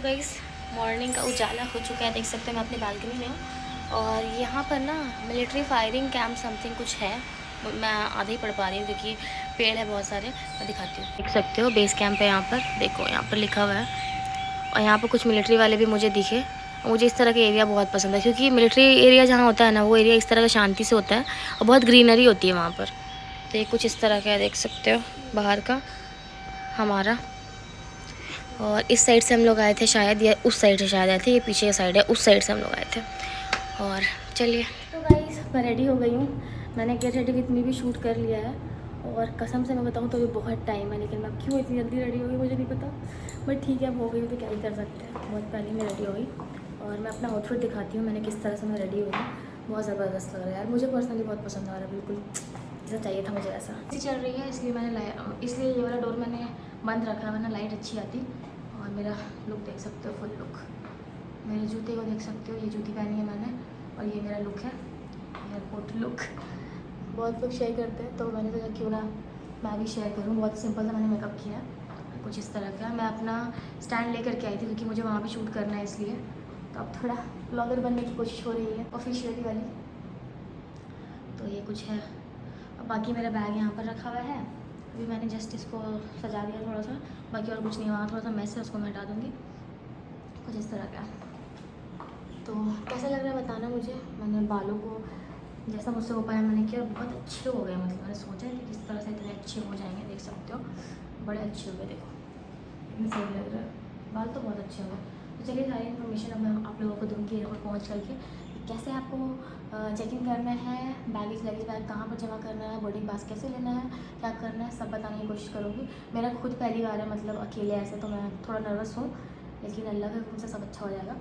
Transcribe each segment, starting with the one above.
Guys morning का उजाला हो चुका है, देख सकते हैं मैं अपनी बालकनी में हूँ। और यहाँ पर ना मिलिट्री फायरिंग कैंप समथिंग कुछ है, मैं आधे ही पढ़ पा रही हूँ क्योंकि पेड़ है बहुत सारे। मैं दिखाती हूँ, देख सकते हो बेस कैंप है यहाँ पर, देखो यहाँ पर लिखा हुआ है। और यहाँ पर कुछ मिलिट्री वाले भी मुझे दिखे। मुझे इस तरह का एरिया बहुत पसंद है क्योंकि मिलिट्री एरिया जहाँ होता है ना, वो एरिया इस तरह का शांति से होता है और बहुत ग्रीनरी होती है वहाँ पर। तो ये कुछ इस तरह का है, देख सकते हो बाहर का हमारा। और इस साइड से हम लोग आए थे शायद, या उस साइड से शायद आए थे, ये पीछे का साइड है, उस साइड से हम लोग आए थे। और चलिए तो गाइस मैं रेडी हो गई हूँ, मैंने गेट रेडी विथ मी भी शूट कर लिया है। और कसम से मैं बताऊँ तो ये बहुत टाइम है, लेकिन मैं क्यों इतनी जल्दी रेडी हो गई मुझे नहीं पता, बट ठीक है अब हो गई हूँ तो क्या ही कर सकते हैं। बहुत पहले मैं रेडी हो गई और मैं अपना आउटफिट दिखाती हूँ मैंने किस तरह से मैं रेडी हुई हूँ। बहुत ज़बरदस्त लग रहा है यार, मुझे पर्सनली बहुत पसंद आ रहा है, बिल्कुल जैसा चाहिए था मुझे ऐसा। चल रही है इसलिए ये वाला डोर मैंने बंद रखा है, वरना लाइट अच्छी आती। और मेरा लुक देख सकते हो, फुल लुक। मेरे जूते को देख सकते हो, ये जूती पहनी है मैंने, और ये मेरा लुक है एयरपोर्ट लुक। बहुत लोग शेयर करते हैं तो मैंने सोचा क्यों ना मैं भी शेयर करूँ। बहुत सिंपल सा मैंने मेकअप किया है, कुछ इस तरह का। मैं अपना स्टैंड लेकर के आई थी क्योंकि मुझे वहाँ भी शूट करना है, इसलिए तो अब थोड़ा ब्लॉगर बनने की कोशिश हो रही है ऑफिशियली वाली। तो ये कुछ है। अब बाकी मेरा बैग यहाँ पर रखा हुआ है, अभी मैंने जस्ट इसको सजा दिया थोड़ा सा, बाकी और कुछ नहीं। वहाँ थोड़ा सा मैस है, उसको मैं हटा दूँगी। कुछ इस तरह का। तो कैसा लग रहा है बताना मुझे। मैंने बालों को जैसा मुझसे हो पाया मैंने किया, बहुत अच्छे हो गए। मतलब मैंने सोचा कि किस तरह से इतने अच्छे हो जाएंगे, देख सकते हो बड़े अच्छे हो गए। देखो इतने सही लग रहा है, बाल तो बहुत अच्छे हो गए। तो चलिए सारी इन्फॉर्मेशन अब मैं आप लोगों को दूँगी एयरपोर्ट पहुँच करके, कैसे आपको चेक इन करना है, लगेज बैग कहाँ पर जमा करना है, बोर्डिंग पास कैसे लेना है, क्या करना है, सब बताने की कोशिश करूँगी। मेरा खुद पहली बार है, मतलब अकेले ऐसे, तो मैं थोड़ा नर्वस हूँ, लेकिन अल्लाह के हुक्म से सब अच्छा हो जाएगा।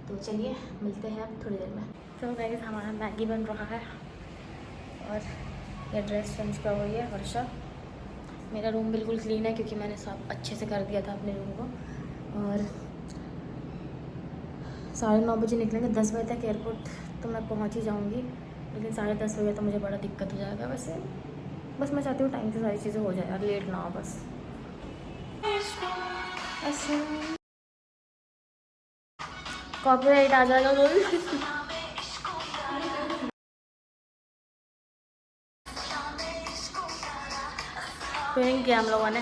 तो चलिए मिलते हैं अब थोड़ी देर में। तो गाइस हमारा मैगी बन रहा है और ये ड्रेस चेंज कर हुई है वर्षा। मेरा रूम बिल्कुल क्लीन है क्योंकि मैंने सब अच्छे से कर दिया था अपने रूम को। और 9:30 बजे निकलेंगे, 10 बजे तक एयरपोर्ट तो मैं पहुंच ही जाऊंगी, लेकिन 10:30 बजे तो मुझे बड़ा दिक्कत हो जाएगा। वैसे बस मैं चाहती हूँ टाइम से सारी चीज़ें हो जाए और लेट ना हो बस। कॉपीराइट आ जाएगा कोई। ट्रेनिंग किया हम लोगों ने।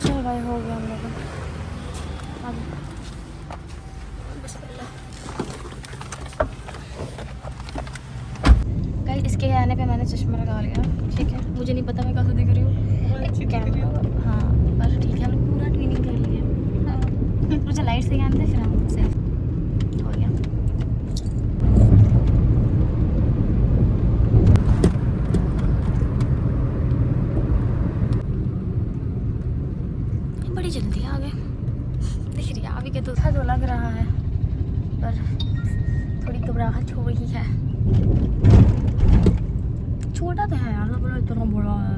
चलो भाई हो गया हम लोग। गाइस इसके आने पे मैंने चश्मा लगा लिया, ठीक है। मुझे नहीं पता मैं कैसे दिख रही हूँ कैमरा, हाँ पर ठीक है हम लोग पूरा ट्विनिंग कर लिया। मुझे लाइट से आते फिर हम सेल्फ हो गया। बड़ी जल्दी आ गए, दिख रही है अभी के तो था जो लग रहा है, पर थोड़ी घबराहट हो रही है। छोटा तो है यार, बड़ा इतना बड़ा है।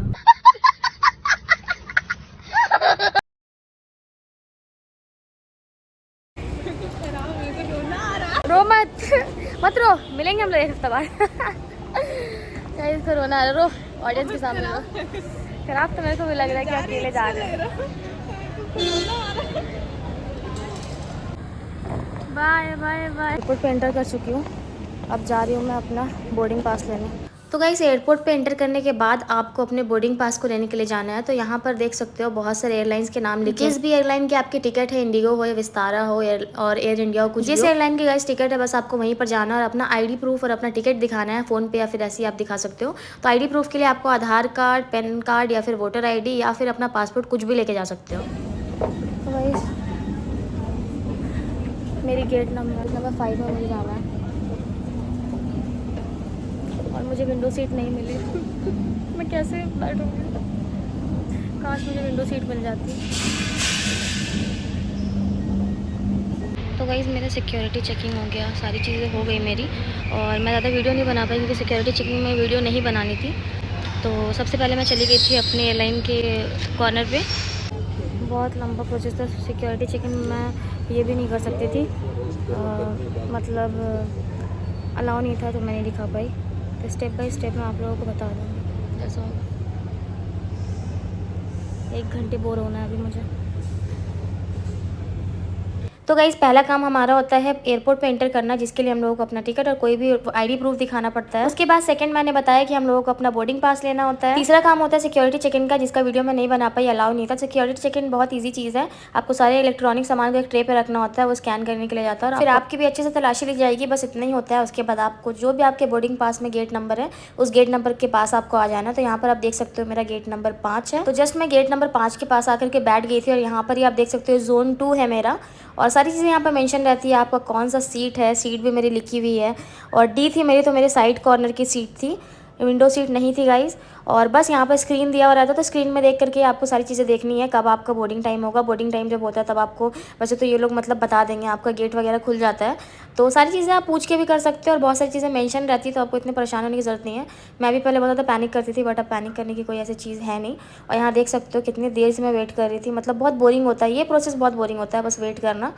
रो मत रो, मिलेंगे हम लोग एक हफ्ता बाद। इसको रोना आ रहा, रो ऑडियंस के सामने रो। खराब तो मेरे को भी लग रहा है कि अकेले जा रहे हैं। Bye bye bye. एयरपोर्ट पे एंटर कर चुकी हूँ, अब जा रही हूँ मैं अपना बोर्डिंग पास लेने। तो गाइस एयरपोर्ट पे एंटर करने के बाद आपको अपने बोर्डिंग पास को लेने के लिए जाना है। तो यहाँ पर देख सकते हो बहुत सारे एयरलाइंस के नाम लिखे हैं। जिस भी एयरलाइन की आपकी टिकट है, इंडिगो हो या विस्तारा हो और एयर इंडिया हो, कुछ जिस एयरलाइन की गाइस टिकट है, बस आपको वहीं पर जाना और अपना आईडी प्रूफ और अपना टिकट दिखाना है फ़ोन पे या फिर ऐसे ही आप दिखा सकते हो। तो आईडी प्रूफ के लिए आपको आधार कार्ड, पैन कार्ड या फिर वोटर ID या फिर अपना पासपोर्ट कुछ भी लेके जा सकते हो। तो गाइस मेरी गेट नंबर 5 में मुझे जाना है और मुझे विंडो सीट नहीं मिली। मैं कैसे बैठूँगी, काश मुझे विंडो सीट मिल जाती। तो गाइस मेरा सिक्योरिटी चेकिंग हो गया, सारी चीज़ें हो गई मेरी, और मैं ज़्यादा वीडियो नहीं बना पाई क्योंकि सिक्योरिटी चेकिंग में वीडियो नहीं बनानी थी। तो सबसे पहले मैं चली गई थी अपने एयरलाइन के कॉर्नर पे। बहुत लंबा प्रोसेस था सिक्योरिटी चेकिंग में, मैं ये भी नहीं कर सकती थी, मतलब अलाउ नहीं था, तो मैं नहीं दिखा पाई। तो स्टेप बाय स्टेप मैं आप लोगों को बता दूँगी। कैसा होगा। 1 घंटे बोर होना है अभी मुझे। तो गाइस पहला काम हमारा होता है एयरपोर्ट पे एंटर करना, जिसके लिए हम लोगों को अपना टिकट और कोई भी आईडी प्रूफ दिखाना पड़ता है। उसके बाद सेकंड मैंने बताया कि हम लोगों को अपना बोर्डिंग पास लेना होता है। तीसरा काम होता है सिक्योरिटी चेक इन का, जिसका वीडियो मैं नहीं बना पाई, अलाउ नहीं था। सिक्योरिटी चेक इन बहुत ईजी चीज़ है। आपको सारे इलेक्ट्रॉनिक सामान को एक ट्रे पे रखना होता है, वो स्कैन करने के लिए जाता है और फिर आपकी भी अच्छे से तलाशी ली जाएगी। बस इतना ही होता है। उसके बाद आपको जो भी आपके बोर्डिंग पास में गेट नंबर है, उस गेट नंबर के पास आपको आ जाना। तो यहाँ पर आप देख सकते हो मेरा गेट नंबर 5 है। तो जस्ट मैं गेट नंबर 5 के पास आकर के बैठ गई थी और यहाँ पर ही आप देख सकते हो जोन 2 है मेरा, और सारी चीज़ें यहाँ पर मेंशन रहती है। आपका कौन सा सीट है, सीट भी मेरी लिखी हुई है। और डी थी मेरी, तो मेरे साइड कॉर्नर की सीट थी, विंडो सीट नहीं थी गाइस। और बस यहाँ पर स्क्रीन दिया हुआ रहता है, तो स्क्रीन में देख करके आपको सारी चीज़ें देखनी है, कब आपका बोर्डिंग टाइम होगा। बोर्डिंग टाइम जब होता है तब आपको, वैसे तो ये लोग मतलब बता देंगे, आपका गेट वगैरह खुल जाता है। तो सारी चीज़ें आप पूछ के भी कर सकते हो और बहुत सारी चीज़ें मेंशन रहती है, तो आपको इतने परेशान होने की ज़रूरत नहीं है। मैं भी पहले बहुत ज़्यादा पैनिक करती थी, बट अब पैनिक करने की कोई ऐसी चीज़ है नहीं। और यहाँ देख सकते हो कितनी देर से मैं वेट कर रही थी। मतलब बहुत बोरिंग होता है ये प्रोसेस, बहुत बोरिंग होता है बस वेट करना।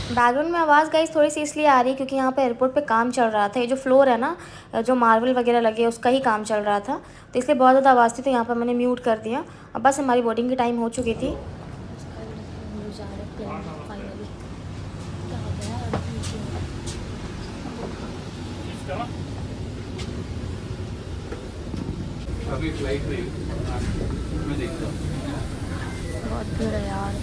बैकग्राउंड में आवाज़ गाइस थोड़ी सी इसलिए आ रही है क्योंकि यहाँ पे एयरपोर्ट पे काम चल रहा था। ये जो फ्लोर है ना, जो मार्बल वगैरह लगे उसका ही काम चल रहा था, तो इसलिए बहुत ज़्यादा आवाज़ थी, तो यहाँ पर मैंने म्यूट कर दिया। अब बस हमारी बोर्डिंग की टाइम हो चुकी थी। अभी फ्लाइट नहीं, मैं देखता हूँ। बहुत भीड़ है यार।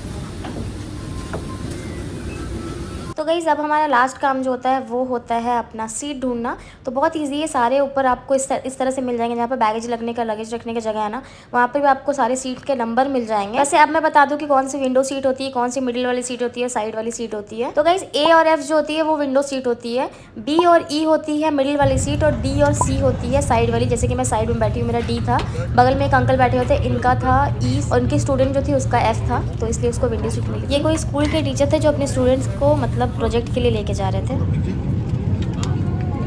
तो गाइस अब हमारा लास्ट काम जो होता है वो होता है अपना सीट ढूंढना। तो बहुत इजी है, सारे ऊपर आपको इस तरह से मिल जाएंगे। जहाँ पर बैगेज लगने का, लगेज रखने की जगह है ना, वहाँ पर भी आपको सारे सीट के नंबर मिल जाएंगे। वैसे अब मैं बता दूँ कि कौन सी विंडो सीट होती है, कौन सी मिडिल वाली सीट होती है, साइड वाली सीट होती है। तो गाइस ए और एफ जो होती है वो विंडो सीट होती है, बी और ई होती है मिडिल वाली सीट, और डी और सी होती है साइड वाली। जैसे कि मैं साइड में बैठी हूँ, मेरा डी था, बगल में एक अंकल बैठे हुए थे, इनका था ई, और उनकी स्टूडेंट जो थी उसका एफ था, तो इसलिए उसको विंडो सीट मिली। ये कोई स्कूल के टीचर थे जो अपने स्टूडेंट्स को मतलब प्रोजेक्ट के लिए लेके जा रहे थे।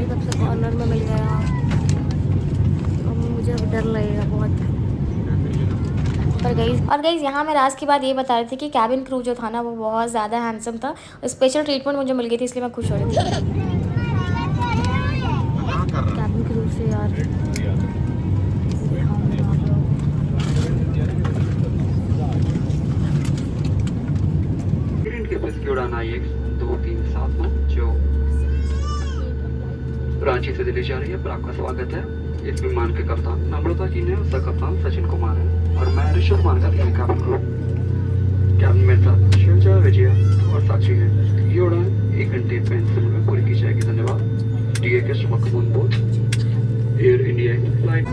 सबसे कॉर्नर में मिल गया और मुझे अब डर लगेगा बहुत। और गाइस यहाँ मैं राज की बात ये बता रही थी कि कैबिन क्रू जो था ना वो बहुत ज़्यादा हैंडसम था। स्पेशल ट्रीटमेंट मुझे मिल गई थी, इसलिए मैं खुश हो रही थी कैबिन क्रू से यार। उड़ान IX 237 जो रांची से दिल्ली जा रही है, पर आपका स्वागत है। इस विमान के कप्तान नम्रता जी ने, उसका कप्तान सचिन कुमार है और मैं ऋषभ मानका की कैबिन क्रू। कैबिन में साथ शिवजा, विजया और साक्षी है। ये उड़ान 1 घंटे 35 मिनट में पूरी की जाएगी। धन्यवाद। Dear guest, welcome on board air India flight.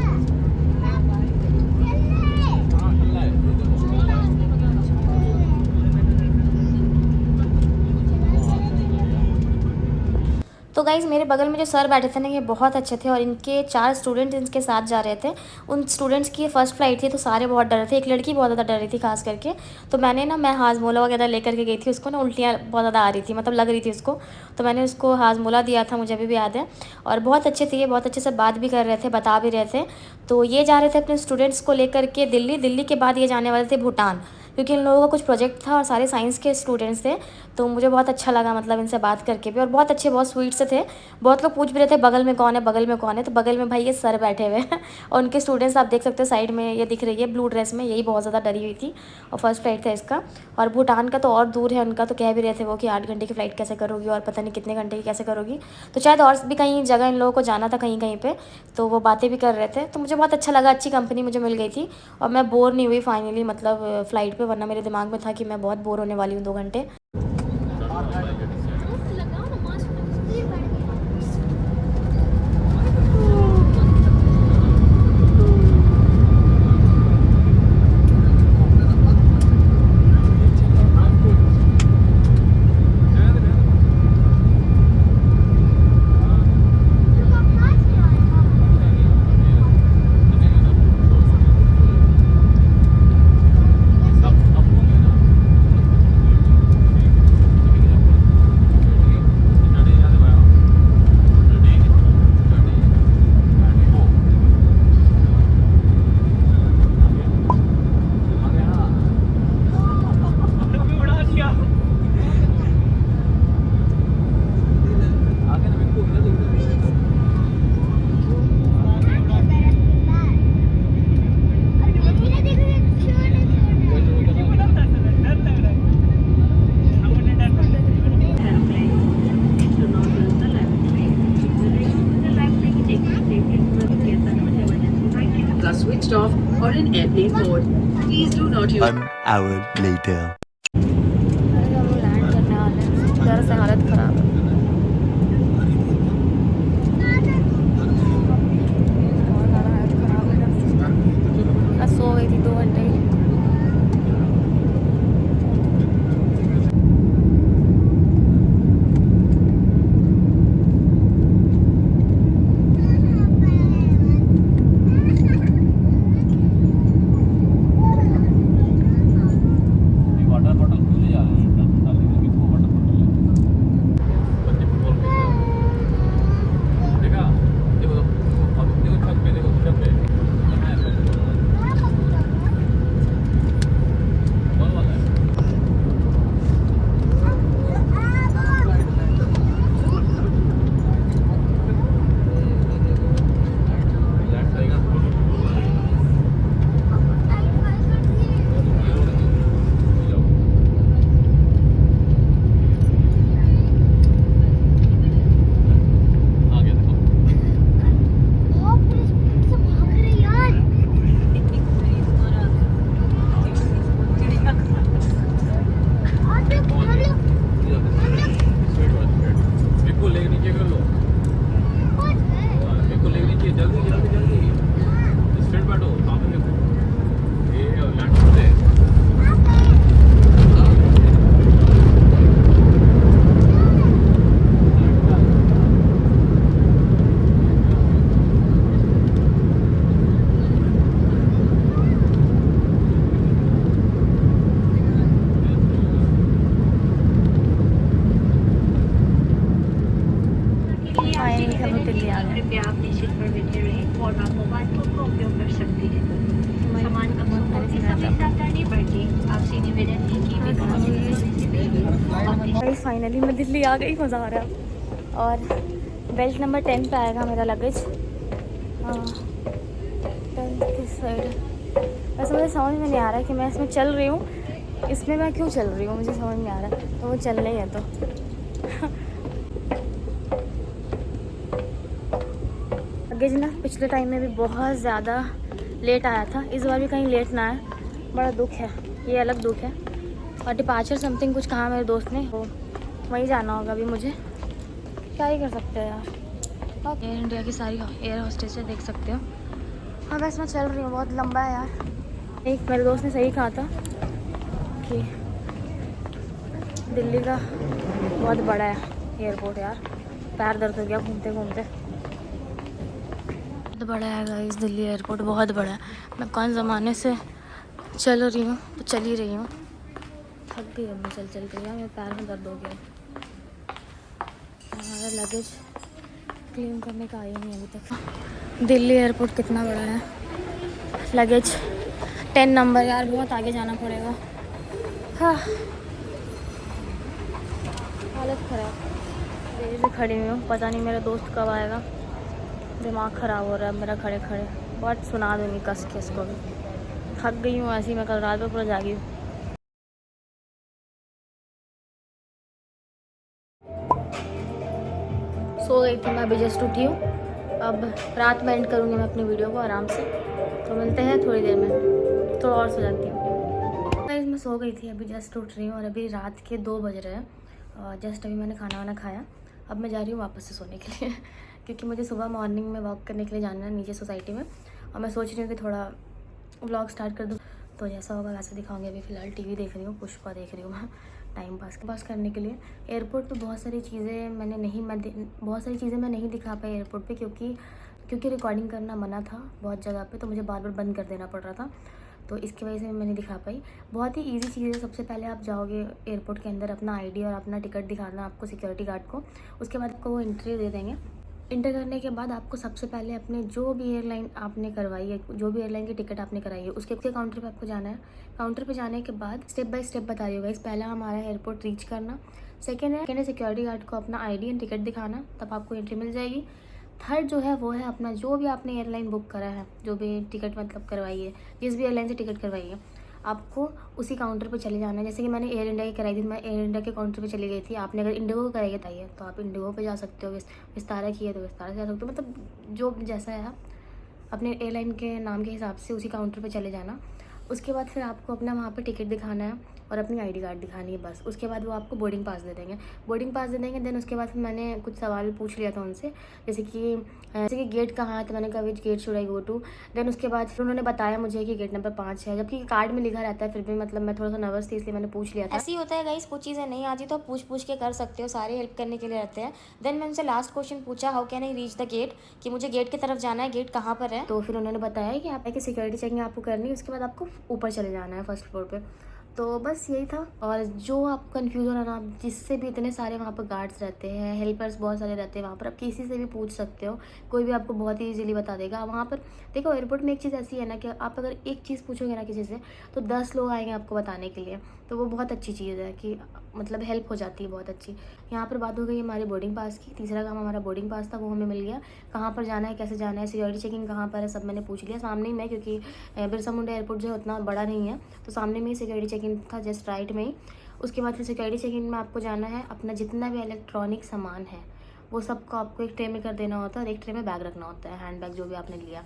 तो गाइज़ मेरे बगल में जो सर बैठे थे ना, ये बहुत अच्छे थे और इनके 4 स्टूडेंट्स इनके साथ जा रहे थे। उन स्टूडेंट्स की फर्स्ट फ्लाइट थी, तो सारे बहुत डर रहे थे। एक लड़की बहुत ज़्यादा डर रही थी खास करके। तो मैं हाजमोला वगैरह लेकर के गई थी। उसको ना उल्टियाँ बहुत ज़्यादा आ रही थी, मतलब लग रही थी उसको, तो मैंने उसको हाजमोला दिया था, मुझे अभी भी याद है। और बहुत अच्छे थे ये, बहुत अच्छे से बात भी कर रहे थे, बता भी रहे थे। तो ये जा रहे थे अपने स्टूडेंट्स को लेकर के दिल्ली के बाद ये जाने वाले थे भूटान, क्योंकि इन लोगों का कुछ प्रोजेक्ट था और सारे साइंस के स्टूडेंट्स थे। तो मुझे बहुत अच्छा लगा मतलब इनसे बात करके भी, और बहुत अच्छे, बहुत स्वीट से थे। बहुत लोग पूछ भी रहे थे बगल में कौन है, बगल में कौन है। तो बगल में भाई ये सर बैठे हुए हैं और उनके स्टूडेंट्स आप देख सकते हो साइड में, ये दिख रही है ब्लू ड्रेस में, यही बहुत ज़्यादा डरी हुई थी और फर्स्ट फ्लाइट था इसका। और भूटान का तो और दूर है उनका, तो कह भी रहे थे वो कि 8 घंटे की फ़्लाइट कैसे करोगी और पता नहीं कितने घंटे की कैसे करोगी। तो शायद और भी कहीं जगह इन लोगों को जाना था, कहीं कहीं पर, तो वो बातें भी कर रहे थे। तो मुझे बहुत अच्छा लगा, अच्छी कंपनी मुझे मिल गई थी और मैं बोर नहीं हुई फाइनली, मतलब फ़्लाइट पर, वरना मेरे दिमाग में था कि मैं बहुत बोर होने वाली हूँ 2 घंटे। are switched off or in airplane mode. Please do not use 1 hour later. अरे हम लैंड करने वाले हैं, ज़रा से हालत ख़राब है। बहुत ज़्यादा हालत ख़राब है। मैं सो गई थी 2 घंटे। कृपया आप निश्चित पर बैठे रहें और आप मोबाइल फोन का उपयोग कर सकते हैं। सामान कपड़ों को इस समय सावधानी बरतें। आपसे निवेदन है कि गाइस फाइनली मैं दिल्ली आ गई, मज़ा आ रहा है। और बेल्ट नंबर 10 पे आएगा मेरा लगेज। 10 किस साइड है? वैसे मुझे समझ में नहीं आ रहा है कि मैं इसमें चल रही हूँ, इसमें मैं क्यों चल रही हूँ, मुझे समझ नहीं आ रहा। तो वो चलना ही है तो लगेज ना पिछले टाइम में भी बहुत ज़्यादा लेट आया था, इस बार भी कहीं लेट ना आए, बड़ा दुख है, ये अलग दुख है। और डिपार्चर समथिंग कुछ कहा मेरे दोस्त ने, वो वहीं जाना होगा अभी मुझे, क्या ही कर सकते हैं यार। एयर इंडिया की सारी एयर होस्टेस देख सकते हो। हाँ बस मैं चल रही हूँ, बहुत लंबा है यार। एक मेरे दोस्त ने सही कहा था कि दिल्ली का बहुत बड़ा है एयरपोर्ट यार, पैर दर्द हो गया घूमते घूमते। बहुत बड़ा है गाइस दिल्ली एयरपोर्ट, बहुत बड़ा है। मैं कौन ज़माने से चल रही हूँ तो चल ही रही हूँ, थक गई अब मैं चल चल के, मेरे पैर में दर्द हो गया। हमारा लगेज क्लीन करने का आया नहीं अभी तक। दिल्ली एयरपोर्ट कितना बड़ा है। लगेज 10 नंबर यार, बहुत आगे जाना पड़ेगा। हाँ हालत ख़राब, देरी से खड़ी हुई हूँ, पता नहीं मेरा दोस्त कब आएगा। दिमाग ख़राब हो रहा है मेरा खड़े खड़े, बहुत सुना दूँगी कस के इसको भी। थक गई हूँ ऐसी, मैं कल रात में पूरा जागी हूँ। सो गई थी मैं, अभी जस्ट उठी हूँ। अब रात में एंड करूँगी मैं अपनी वीडियो को आराम से, तो मिलते हैं थोड़ी देर में, थोड़ा और सो जाती हूँ। गाइस मैं सो गई थी, अभी जस्ट उठ रही हूँ और अभी रात के 2 बज रहे हैं। जस्ट अभी मैंने खाना वाना खाया, अब मैं जा रही हूँ वापस से सोने के लिए क्योंकि मुझे सुबह मॉर्निंग में वॉक करने के लिए जाना है नीचे सोसाइटी में, और मैं सोच रही हूँ कि थोड़ा व्लॉग स्टार्ट कर दूँ, तो जैसा होगा वैसे दिखाऊंगी। अभी फ़िलहाल टीवी देख रही हूँ, पुष्पा देख रही हूँ मैं टाइम पास करने के लिए। एयरपोर्ट पे बहुत सारी चीज़ें मैं नहीं दिखा पाई एयरपोर्ट पे, क्योंकि रिकॉर्डिंग करना मना था बहुत जगह पे, तो मुझे बार बार बंद कर देना पड़ रहा था, तो इसकी वजह से मैं नहीं दिखा पाई। बहुत ही इजी चीज़ है। सबसे पहले आप जाओगे एयरपोर्ट के अंदर, अपना आईडी और अपना टिकट दिखाना आपको सिक्योरिटी गार्ड को, उसके बाद आपको वो एंट्री दे देंगे। इंटर करने के बाद आपको सबसे पहले अपने जो भी एयरलाइन आपने करवाई है, जो भी एयरलाइन की टिकट आपने कराई है, उसके काउंटर पे आपको जाना है। काउंटर पे जाने के बाद स्टेप बाय स्टेप बता रही होगा। इस पहला हमारा एयरपोर्ट रीच करना, सेकेंड है सिक्योरिटी गार्ड को अपना आईडी एंड टिकट दिखाना, तब आपको एंट्री मिल जाएगी। थर्ड जो है वो है अपना जो भी आपने एयरलाइन बुक करा है, जो भी टिकट मतलब करवाई है, जिस भी एयरलाइन से टिकट करवाई है, आपको उसी काउंटर पे चले जाना है। जैसे कि मैंने एयर इंडिया की कराई थी, मैं एयर इंडिया के काउंटर पे चली गई थी। आपने अगर इंडिगो को कराई है तो आप इंडिगो पे जा सकते हो, विस्तारा की है तो विस्तारा से जा सकते हो, मतलब जो जैसा है अपने एयरलाइन के नाम के हिसाब से उसी काउंटर पे चले जाना। उसके बाद फिर आपको अपना वहाँ पे टिकट दिखाना है और अपनी आईडी कार्ड दिखानी है बस। उसके बाद वो आपको बोर्डिंग पास दे देंगे। बोर्डिंग पास दे देंगे देन उसके बाद फिर मैंने कुछ सवाल पूछ लिया था उनसे, जैसे कि गेट कहाँ है, तो मैंने कहा which gate should I go to. Then उसके बाद फिर उन्होंने बताया मुझे कि गेट नंबर 5 है, जबकि कार्ड में लिखा रहता है, फिर भी मतलब मैं थोड़ा सा नर्वस थी इसलिए मैंने पूछ लिया था। ऐसे ही होता है गाइस, कुछ चीज़ें नहीं आती तो पूछ के कर सकते हो, सारे हेल्प करने के लिए रहते हैं। देन मैं उनसे लास्ट क्वेश्चन पूछा, how can I reach the gate, कि मुझे गेट की तरफ जाना है, गेट कहाँ पर है। तो फिर उन्होंने बताया कि आप सिक्योरिटी चेकिंग आपको करनी है, उसके बाद आपको ऊपर चले जाना है फर्स्ट फ्लोर पे। तो बस यही था। और जो आप कंफ्यूज हो रहा ना, जिससे भी इतने सारे वहाँ पर गार्ड्स रहते हैं, हेल्पर्स बहुत सारे रहते हैं वहाँ पर, आप किसी से भी पूछ सकते हो, कोई भी आपको बहुत ही इजीली बता देगा। वहाँ पर देखो एयरपोर्ट में एक चीज़ ऐसी है ना कि आप अगर एक चीज़ पूछोगे ना किसी से तो 10 लोग आएंगे आपको बताने के लिए, तो वो बहुत अच्छी चीज़ है कि मतलब हेल्प हो जाती है बहुत अच्छी। यहाँ पर बात हो गई हमारे बोर्डिंग पास की। तीसरा काम हमारा बोर्डिंग पास था, वो हमें मिल गया। कहाँ पर जाना है, कैसे जाना है, सिक्योरिटी चेकिंग कहाँ पर है, सब मैंने पूछ लिया सामने ही मैं, क्योंकि बिरसा मुंडा एयरपोर्ट जो है उतना बड़ा नहीं है, तो सामने में ही सिक्योरिटी चेकिंग था, जस्ट राइट में ही। उसके बाद फिर सिक्योरिटी चेकिंग में आपको जाना है, अपना जितना भी इलेक्ट्रॉनिक सामान है वो सबको आपको एक ट्रे में कर देना होता है और एक ट्रे में बैग रखना होता है, हैंड बैग जो भी आपने लिया।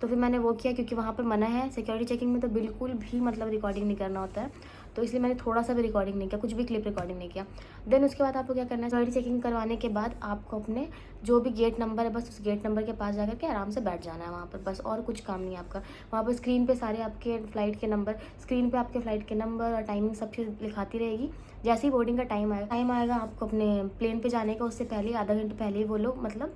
तो फिर मैंने वो किया, क्योंकि वहाँ पर मना है सिक्योरिटी चेकिंग में तो बिल्कुल भी मतलब रिकॉर्डिंग नहीं करना होता है, तो इसलिए मैंने थोड़ा सा भी रिकॉर्डिंग नहीं किया, कुछ भी क्लिप रिकॉर्डिंग नहीं किया। देन उसके बाद आपको क्या करना है, सिक्योरिटी चेकिंग करवाने के बाद आपको अपने जो भी गेट नंबर है बस उस गेट नंबर के पास जाकर के आराम से बैठ जाना है वहाँ पर, बस और कुछ काम नहीं है आपका। वहाँ पर स्क्रीन पे सारे आपके फ़्लाइट के नंबर, स्क्रीन पे आपके फ़्लाइट के नंबर और टाइमिंग सब चीज़ लिखाती रहेगी। जैसे ही बोर्डिंग का टाइम आएगा आपको अपने प्लेन पे जाने का, उससे पहले आधा घंटे पहले ही वो लोग मतलब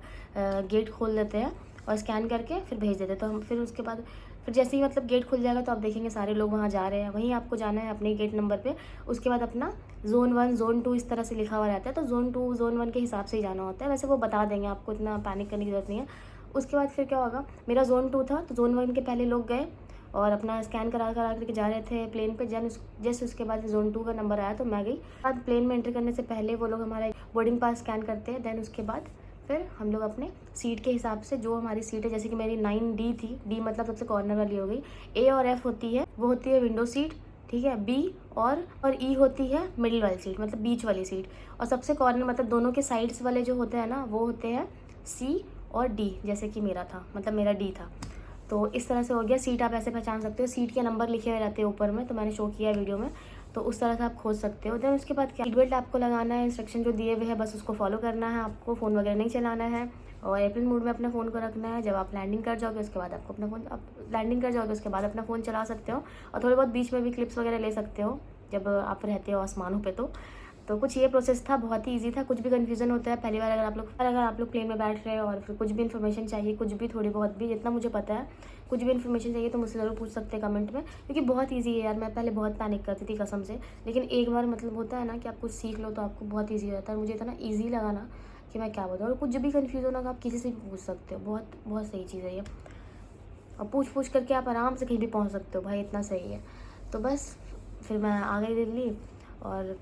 गेट खोल देते हैं और स्कैन करके फिर भेज देते हैं। तो हम फिर उसके बाद फिर जैसे ही मतलब गेट खुल जाएगा तो आप देखेंगे सारे लोग वहाँ जा रहे हैं, वहीं आपको जाना है अपने गेट नंबर पे। उसके बाद अपना ज़ोन 1 ज़ोन 2 इस तरह से लिखा हुआ रहता है, तो ज़ोन 2 ज़ोन 1 के हिसाब से ही जाना होता है। वैसे वो बता देंगे आपको, इतना पैनिक करने की ज़रूरत नहीं है। उसके बाद फिर क्या होगा, मेरा ज़ोन 2 था तो ज़ोन 1 के पहले लोग गए और अपना स्कैन करा करके जा रहे थे प्लेन पे। जस्ट उसके बाद ज़ोन 2 का नंबर आया तो मैं गई। बाद प्लेन में एंटर करने से पहले वो लोग हमारा बोर्डिंग पास स्कैन करते हैं। देन उसके बाद फिर हम लोग अपने सीट के हिसाब से, जो हमारी सीट है, जैसे कि मेरी 9D थी, डी मतलब सबसे कॉर्नर वाली हो गई। A और F होती है, वो होती है विंडो सीट, ठीक है। B और E होती है मिडिल वाली सीट, मतलब बीच वाली सीट। और सबसे कॉर्नर मतलब दोनों के साइड्स वाले जो होते हैं ना, वो होते हैं C और D, जैसे कि मेरा था, मतलब मेरा D था। तो इस तरह से हो गया। सीट आप ऐसे पहचान सकते हो, सीट के नंबर लिखे हुए रहते हैं ऊपर में, तो मैंने शो किया है वीडियो में, तो उस तरह से आप खोज सकते हो। देन उसके बाद क्या, सीट बेल्ट आपको लगाना है, इंस्ट्रक्शन जो दिए हुए हैं बस उसको फॉलो करना है आपको, फ़ोन वगैरह नहीं चलाना है और एयरप्लेन मोड में अपने फ़ोन को रखना है। जब आप लैंडिंग कर जाओगे उसके बाद आपको अपना फ़ोन, आप लैंडिंग कर जाओगे उसके बाद अपना फ़ोन चला सकते हो और थोड़े बहुत बीच में भी क्लिप्स वगैरह ले सकते हो जब आप रहते हो आसमानों पे। तो कुछ ये प्रोसेस था, बहुत ही इजी था। कुछ भी कन्फ्यूज़न होता है पहली बार अगर आप लोग प्लेन में बैठ रहे हो और फिर कुछ भी इन्फॉर्मेशन चाहिए, कुछ भी थोड़ी बहुत भी, जितना मुझे पता है, कुछ भी इन्फॉर्मेशन चाहिए तो मुझसे ज़रूर पूछ सकते हैं कमेंट में, क्योंकि बहुत ईजी है यार। मैं पहले बहुत पैनिक करती थी कसम से, लेकिन एक बार मतलब होता है ना कि आप कुछ सीख लो तो आपको बहुत ईजी रहता है। मुझे इतना ईजी लगा ना कि मैं क्या बताऊँ। और कुछ भी कन्फ्यूज़ होना आप किसी से भी पूछ सकते हो, बहुत बहुत सही चीज़ है ये। और पूछ करके आप आराम से कहीं भी पहुँच सकते हो भाई, इतना सही है। तो बस फिर मैं आ गई दिल्ली और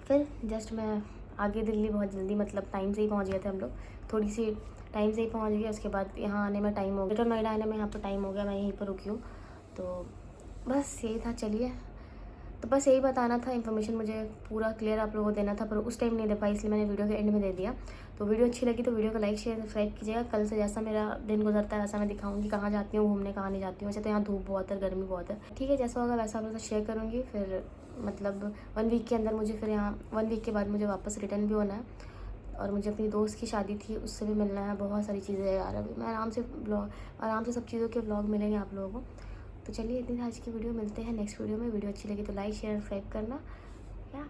फिर जस्ट मैं आगे दिल्ली बहुत जल्दी, मतलब टाइम से ही पहुंच गए थे हम लोग, थोड़ी सी टाइम से ही पहुंच गए। उसके बाद यहाँ आने में टाइम हो गया, ग्रेटर नोएडा आने में यहाँ पर टाइम हो गया, मैं यहीं पर रुकी हूँ। तो बस यही था। चलिए, तो बस यही बताना था, इन्फॉर्मेशन मुझे पूरा क्लियर आप लोगों को देना था, पर उस टाइम नहीं दे पाई, इसलिए मैंने वीडियो के एंड में दे दिया। तो वीडियो अच्छी लगी तो वीडियो को लाइक शेयर सब्सक्राइब कीजिएगा। कल से जैसा मेरा दिन गुजरता है वैसा मैं दिखाऊंगी, कहाँ जाती हूँ घूमने, कहाँ नहीं जाती हूँ। वैसे तो यहाँ धूप बहुत है, गर्मी बहुत है, ठीक है, जैसा होगा वैसा आप लोगों से शेयर करूँगी। फिर मतलब 1 वीक के अंदर मुझे फिर यहाँ 1 वीक के बाद मुझे वापस रिटर्न भी होना है और मुझे अपनी दोस्त की शादी थी उससे भी मिलना है, बहुत सारी चीज़ें हैं यार। अभी मैं आराम से सब चीज़ों के व्लॉग मिलेंगे आप लोगों को। तो चलिए, इतनी आज की वीडियो, मिलते हैं नेक्स्ट वीडियो में। वीडियो अच्छी लगी तो लाइक शेयर सब्सक्राइब करना। या